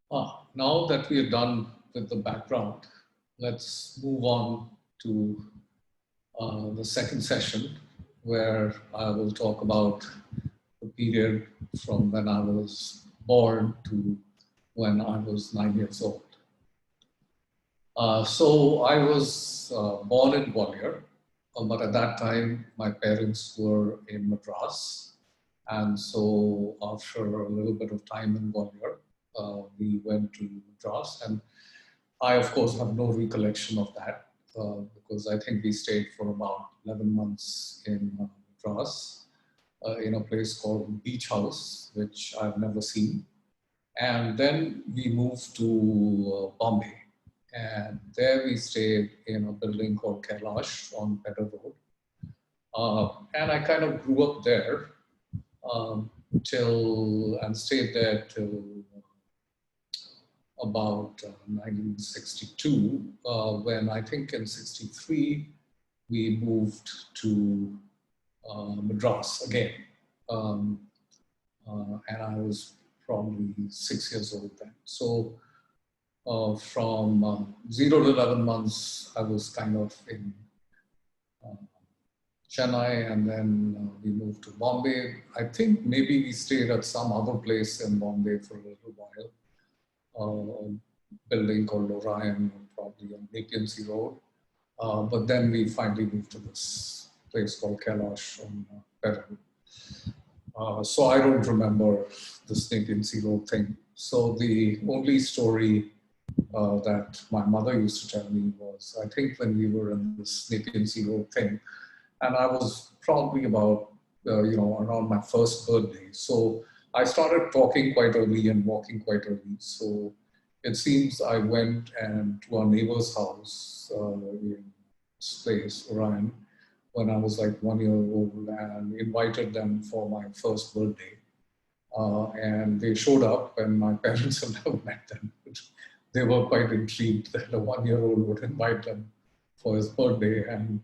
Now that we are done with the background, let's move on to the second session where I will talk about the period from when I was born to when I was 9 years old. So I was born in Gwalior, but at that time my parents were in Madras. And so after a little bit of time in Gwalior, we went to Madras. And I, of course, have no recollection of that because I think we stayed for about 11 months in Madras in a place called Beach House, which I've never seen. And then we moved to Bombay. And there we stayed in a building called Kailash on Pedder Road. And I kind of grew up there till and stayed there till about 1962, when I think in 63 we moved to Madras again. Um, and I was probably 6 years old then. So from 0 to 11 months, I was kind of in uh, Chennai, and then we moved to Bombay. I think maybe we stayed at some other place in Bombay for a little while, building called Orion, probably on Nepean Sea Road. But then we finally moved to this place called Kailash on Peru. So I don't remember this Nepean Sea Road thing. So the only story that my mother used to tell me was, I think when we were in this Nepean Sea Road thing, and I was probably about, around my first birthday. So I started talking quite early and walking quite early. So it seems I went and to our neighbor's house in this place, Orion, when I was like 1 year old and invited them for my first birthday. And they showed up and my parents have never met them. They were quite intrigued that a 1 year old would invite them for his birthday. And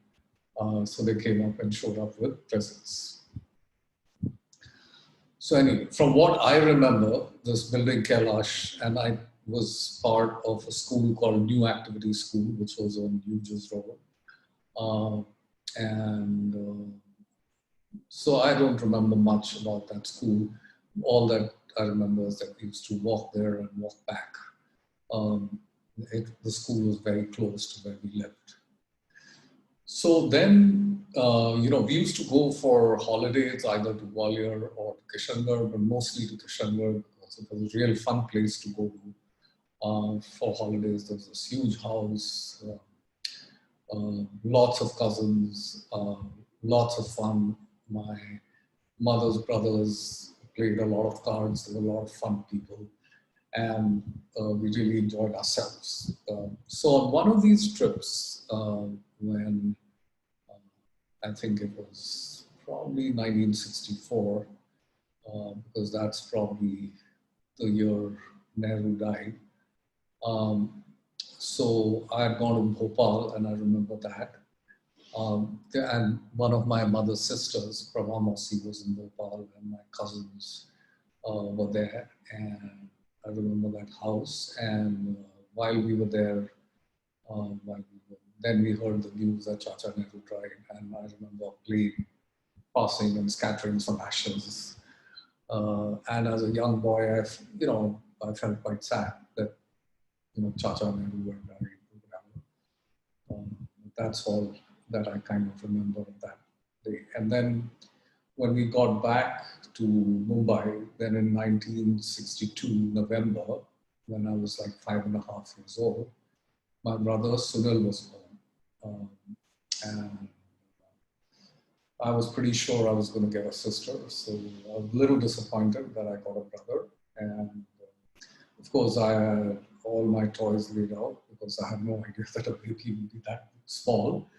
so they came up and showed up with presents. So anyway, from what I remember, this building Kailash, and I was part of a school called New Activity School, which was on Hughes Road. So I don't remember much about that school. All that I remember is that we used to walk there and walk back. The school was very close to where we lived. So then, we used to go for holidays either to Gwalior or to Kishangarh, but mostly to Kishangarh because it was a real fun place to go to for holidays. There was this huge house, lots of cousins, lots of fun. My mother's brothers played a lot of cards. There were a lot of fun people, and we really enjoyed ourselves. So on one of these trips, when I think it was probably 1964, because that's probably the year Nehru died. So I had gone to Bhopal, and I remember that. And one of my mother's sisters, Prabha Mausi, was in Bhopal, and my cousins were there. And I remember that house. And while we were there, then we heard the news that Chacha Nehru died, and I remember playing, passing, and scattering some ashes. And as a young boy, I felt quite sad that Chacha Nehru had died. That's all that I kind of remember of that day. And then when we got back to Mumbai, then in 1962 November, when I was like 5.5 years old, my brother Sunil was born. And I was pretty sure I was going to get a sister, so I was a little disappointed that I got a brother. And of course, I had all my toys laid out because I had no idea that a baby would be that small,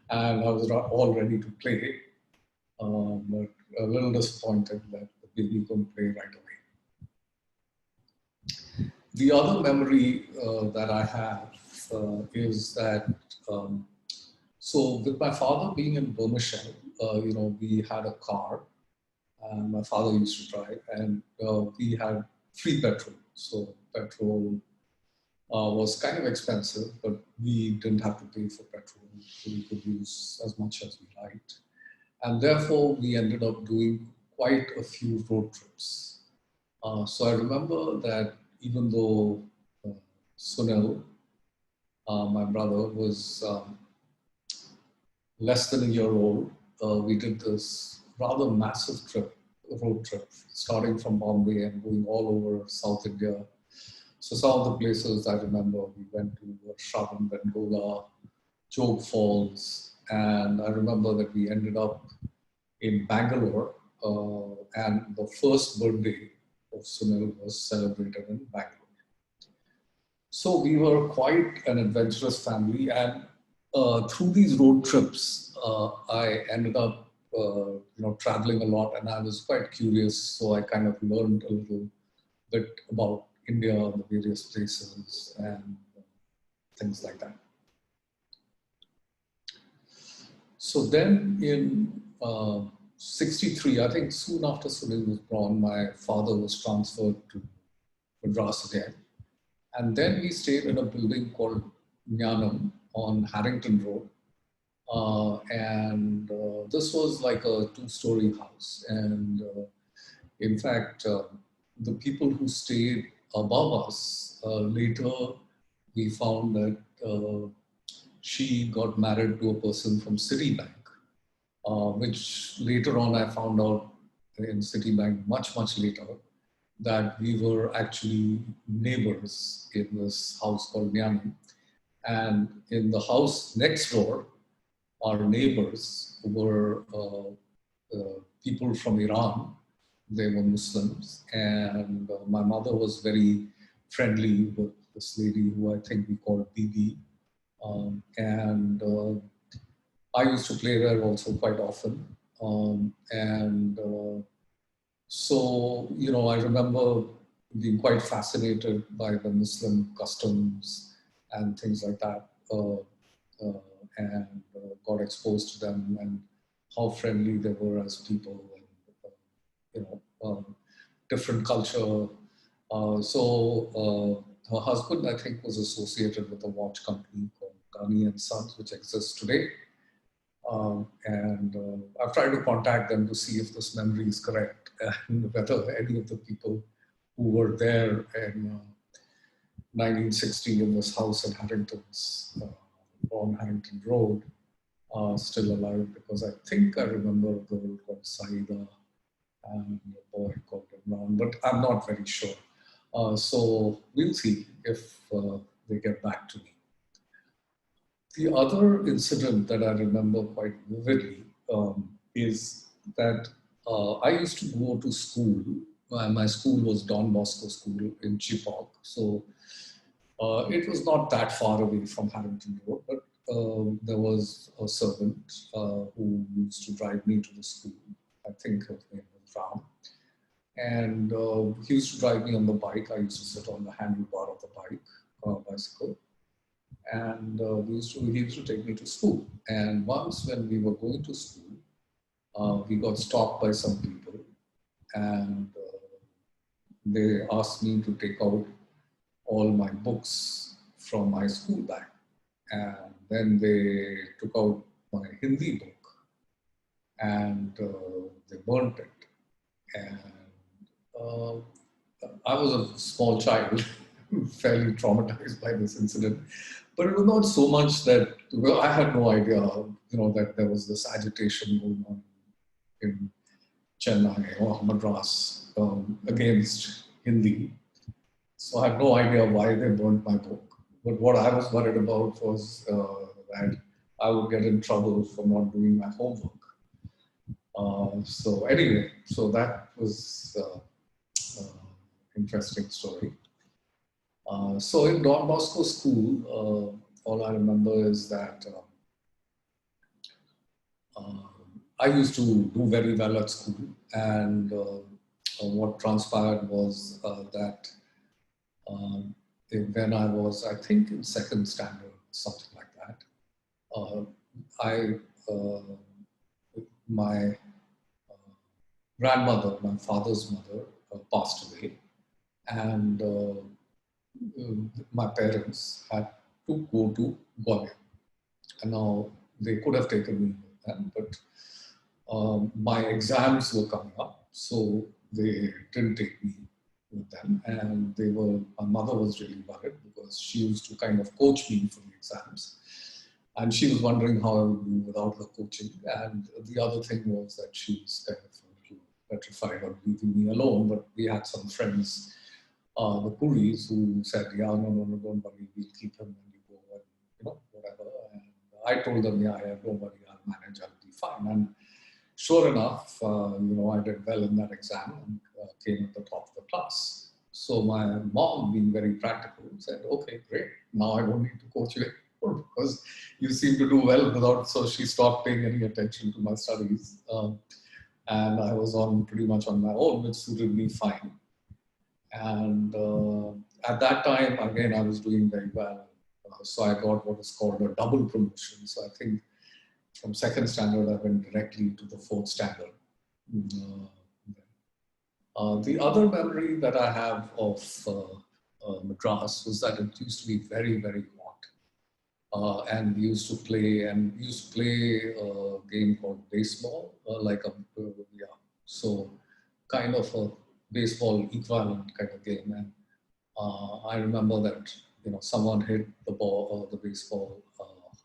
and I was all ready to play, but a little disappointed that the baby couldn't play right away. The other memory that I have is that so with my father being in Vermicelli, we had a car, and my father used to drive, and we had free petrol. So petrol was kind of expensive, but we didn't have to pay for petrol. We could use as much as we liked. And therefore, we ended up doing quite a few road trips. So I remember that even though Sunil, my brother, was less than a year old, we did this rather massive road trip, starting from Bombay and going all over South India. So some of the places I remember we went to were Shravan Bengola, Jog Falls, and I remember that we ended up in Bangalore, and the first birthday of Sunil was celebrated in Bangalore. So we were quite an adventurous family, and through these road trips, I ended up, traveling a lot, and I was quite curious. So I kind of learned a little bit about India, the various places, and things like that. So then in '63, I think soon after Sunil was born, my father was transferred to Madras again. And then we stayed in a building called Jnanam on Harrington Road. And this was like a two-story house. And in fact, the people who stayed above us, later we found that she got married to a person from Citibank, which later on I found out in Citibank much, much later, that we were actually neighbors in this house called Jnanam. And in the house next door, our neighbors were people from Iran. They were Muslims. And my mother was very friendly with this lady who I think we called Bibi. And I used to play there also quite often. So, I remember being quite fascinated by the Muslim customs and things like that, and got exposed to them and how friendly they were as people, and different culture. Her husband, I think, was associated with a watch company called Ghani and Sons, which exists today. And I've tried to contact them to see if this memory is correct and whether any of the people who were there in 1960 in this house in Harrington's, on Harrington Road, are still alive, because I think I remember a girl called Saida and a boy called Imran, but I'm not very sure. So we'll see if they get back to me. The other incident that I remember quite vividly is that I used to go to school. My school was Don Bosco School in Chepauk. So it was not that far away from Harrington Road, but there was a servant who used to drive me to the school. I think his name was Ram. And he used to drive me on the bike. I used to sit on the handlebar of the bicycle. And he used to take me to school. And once when we were going to school, we got stopped by some people, and they asked me to take out all my books from my school bag. And then they took out my Hindi book, and they burnt it. And I was a small child, fairly traumatized by this incident. But it was not so much that, well, I had no idea, that there was this agitation going on in Chennai or Madras against Hindi. So I had no idea why they burnt my book. But what I was worried about was that I would get in trouble for not doing my homework. So anyway, so that was interesting story. So in Don Bosco School, all I remember is that I used to do very well at school, and what transpired was that when I was, I think, in second standard, something like that, my grandmother, my father's mother, passed away. and my parents had to go to Gwalior. And now they could have taken me with them, but my exams were coming up, so they didn't take me with them. And my mother was really worried because she used to kind of coach me for the exams. And she was wondering how I would do without her coaching. And the other thing was that she was kind of a little petrified of leaving me alone. But we had some friends, the Puris, who said, yeah, no, don't worry, we'll keep him when you go and, whatever. And I told them, yeah, don't worry, I'll manage, I'll be fine. And sure enough, I did well in that exam and came at the top of the class. So my mom, being very practical, said, okay, great. Now I don't need to coach you anymore because you seem to do well without, so she stopped paying any attention to my studies. And I was pretty much on my own, which suited me fine. And at that time, again, I was doing very well. So I got what is called a double promotion. So I think from second standard, I went directly to the fourth standard. The other memory that I have of Madras was that it used to be very, very hot. And we used to play a game called baseball, so kind of a baseball equivalent kind of game. And I remember that someone hit the baseball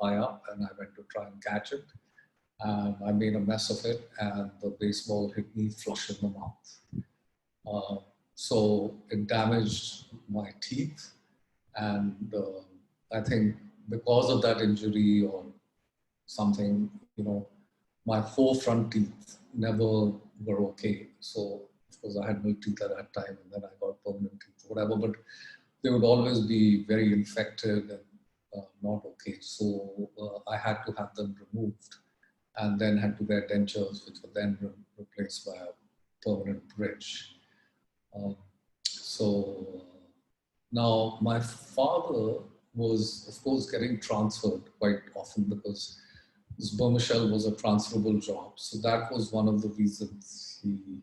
high up, and I went to try and catch it, and I made a mess of it, and the baseball hit me flush in the mouth. So it damaged my teeth, and I think because of that injury or something, my 4 front teeth never were okay. So of course I had milk teeth at that time, and then I got permanent teeth, whatever. But they would always be very infected and not okay. So I had to have them removed, and then had to wear dentures, which were then replaced by a permanent bridge. So now my father was, of course, getting transferred quite often because Sbermichel was a transferable job. So that was one of the reasons he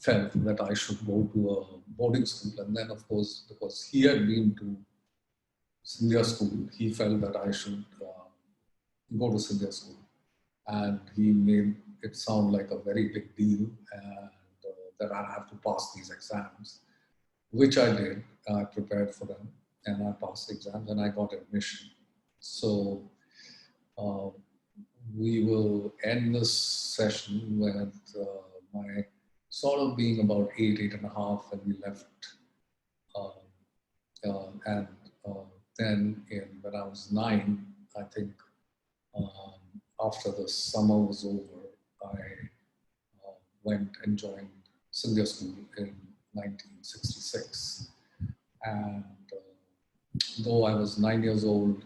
felt that I should go to a boarding school. And then, of course, because he had been to Scindia school, he felt that I should go to Scindia school. And he made it sound like a very big deal, and that I have to pass these exams, which I did. I prepared for them, and I passed the exams, and I got admission. So we will end this session with my sort of being about 8.5 when we left. And then when I was 9, I think after the summer was over, I went and joined Scindia School in 1966. And though I was 9 years old,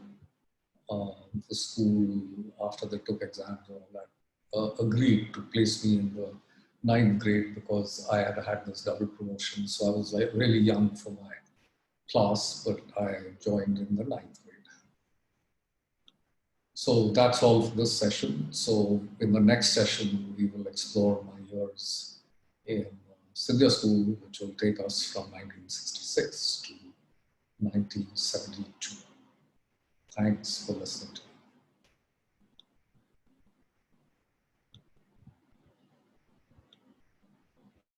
the school, after they took exams and all that, agreed to place me in the 9th grade because I had this double promotion. So I was like really young for my class, but I joined in the 9th grade. So that's all for this session. So in the next session, we will explore my years in Scindia School, which will take us from 1966 to 1972. Thanks for listening to me.